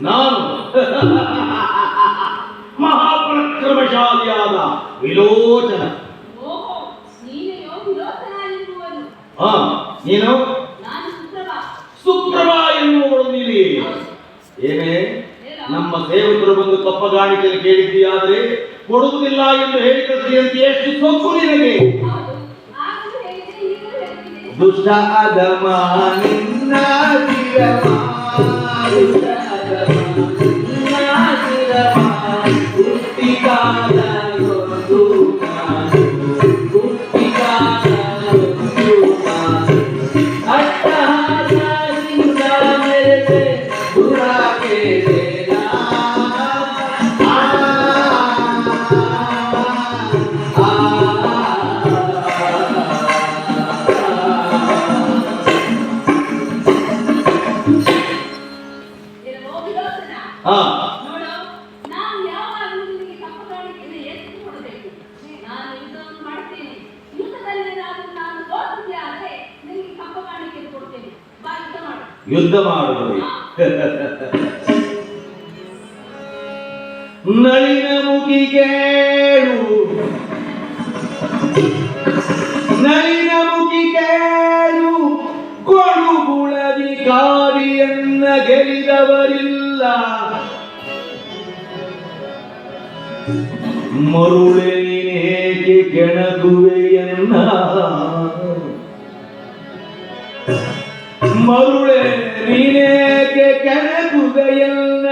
ನಾನು ಮಹಾಪರಾಕ್ರಮಶಾಲಿಯಾದ ವಿಲೋಚನ. ನೀನು ಸುಪ್ರಭಾ ಎನ್ನುವಳು. ನೀಲಿ ಏನೇ ನಮ್ಮ ಸೇವಕರು ಬಂದು ಕಪ್ಪಗಾಣಿಕೆಯಲ್ಲಿ ಕೇಳಿದ್ದೀಯಾದರೆ ಕೊಡುವುದಿಲ್ಲ ಎಂದು ಹೇಳಿ ಕಳಿಸಿದಂತೆ ಎಷ್ಟು ಸೊಕ್ಕು ನಿನಗೆ. ದುಷ್ಟ ಅಧಮ ನಿನ್ನ ಯುದ್ಧ ಮಾಡುವುದು. ನಳಿನ ಮುಗಿ ಕೇಳು, ನಳಿನ ಮುಗಿ ಕೇಳು, ಕೊಡುಗುಳಧಿಕಾರಿಯನ್ನ ಗೆಲಿದವರಿಲ್ಲ. ಮರುಳೆ ನೀನೇಕೆ ಕೆಣಕುವೆಯನ್ನ, ಮರುಳೆ ನೀನೇಕೆ ಕೆಣಕುವೆಯನ್ನ,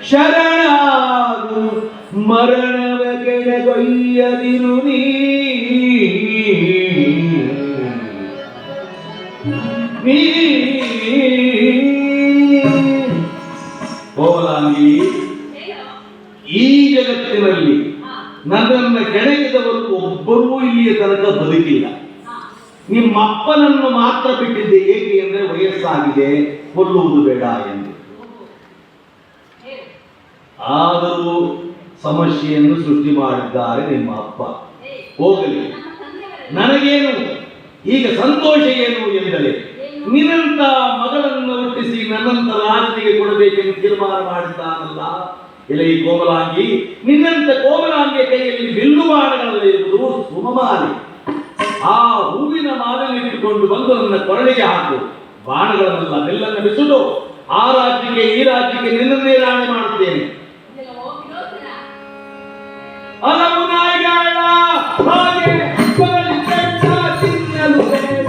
ಶರಣಾಗು ಮರಣವ ಕೆಣಗೊಯ್ಯದಿರು ನೀ. ಕೋಮಲಾಂಗಿ, ಈ ಜಗತ್ತಿನಲ್ಲಿ ನನ್ನನ್ನು ಕೆಣಕಿದವರು ಒಬ್ಬರೂ ಇಲ್ಲಿಯ ತನಕ ಬದುಕಿಲ್ಲ. ನಿಮ್ಮಪ್ಪನನ್ನು ಮಾತ್ರ ಬಿಟ್ಟಿದ್ದೆ. ಏಕೆ ಅಂದರೆ ವಯಸ್ಸಾಗಿದೆ, ಕೊಲ್ಲುವುದು ಬೇಡ ಎಂದು. ಆದರೂ ಸಮಸ್ಯೆಯನ್ನು ಸೃಷ್ಟಿ ಮಾಡಿದ್ದಾರೆ ನಿಮ್ಮ ಅಪ್ಪ. ಹೋಗಲಿ, ನನಗೇನು ಈಗ ಸಂತೋಷ ಏನು ಎಂದರೆ, ನಿನ್ನಂತ ಮಗಳನ್ನು ಹುಟ್ಟಿಸಿ ನನ್ನಂತ ರಾಜನಿಗೆ ಕೊಡಬೇಕೆಂದು ತೀರ್ಮಾನ ಮಾಡಿದ್ದಾನಲ್ಲ. ಎಲೆ ಈ ಕೋಮಲಾಂಗಿ, ನಿನ್ನಂತ ಕೋಮಲಾಂಗಿಯ ಕೈಯಲ್ಲಿ ಬಿಲ್ಲು ಬಾಣಗಳಲ್ಲಿ ಇರುವುದು ಸುಮಮಾಲಿ. ಆ ಹೂವಿನ ಮಾಲೆಯನ್ನಿಟ್ಟುಕೊಂಡು ಬಂದು ನನ್ನ ಕೊರಳಿಗೆ ಹಾಕು. ಬಾಣಗಳನ್ನೆಲ್ಲ ಬೆಲ್ಲನ್ನು ಬಿಸುಡು. ಆ ರಾಜ್ಯಕ್ಕೆ ಈ ರಾಜ್ಯಕ್ಕೆ ನಿನ್ನನ್ನೇ ರಾಣಿ ಮಾಡುತ್ತೇನೆ. ಹಲವು ನಾಯಿಗಳ ಹಾಗೆ ತಿನ್ನಲು ಬೇಡ.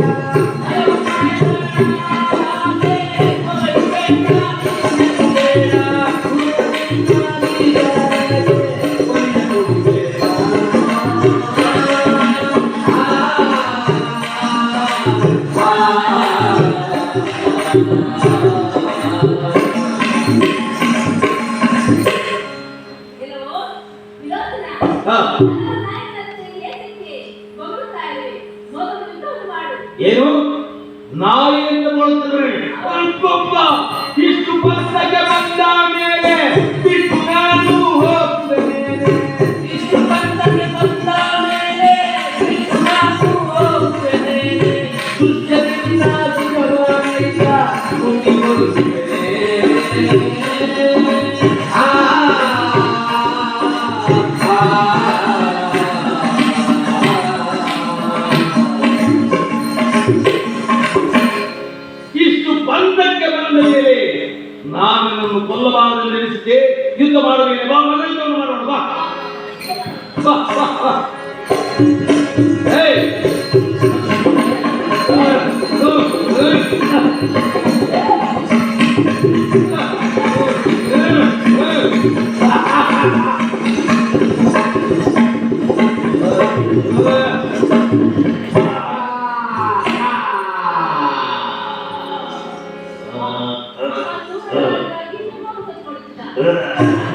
ಏನು ನಾಯಿ ಎಂದು ಮಾಡುತ್ತಿದ್ರೆ ಅಲ್ಪೊಬ್ಬ ಇಷ್ಟು ಪಂಥಕ್ಕೆ ಬಂದ ಮೇಲೆ ಬಿಟ್ಟು ನಾನು ಹೋಗುತ್ತೇನೆ. ಇಷ್ಟು ಪಂಥಕ್ಕೆ ಬಂದ ಮೇಲೆ ಬಿಟ್ಟು ನಾನು ಹೋಗುತ್ತೇನೆ. ದುಷ್ಟದಿಂದ ಸುಖವಾಗಿಲ್ಲ ಮುಗಿಗೊಳಿಸುತ್ತೇನೆ. ನಾನು ನನ್ನನ್ನು ಕೊಲ್ಲಬಾರದು ನೆನೆಸಿದ್ದೆ. ಯುದ್ಧ ಮಾಡುತ್ತೇನೆ. ಬಾ ಮಗ, ಯುದ್ಧವನ್ನು ಮಾಡೋಣ. ಬಾ ಬಾ ಬಾ ಬಾ. Ugh.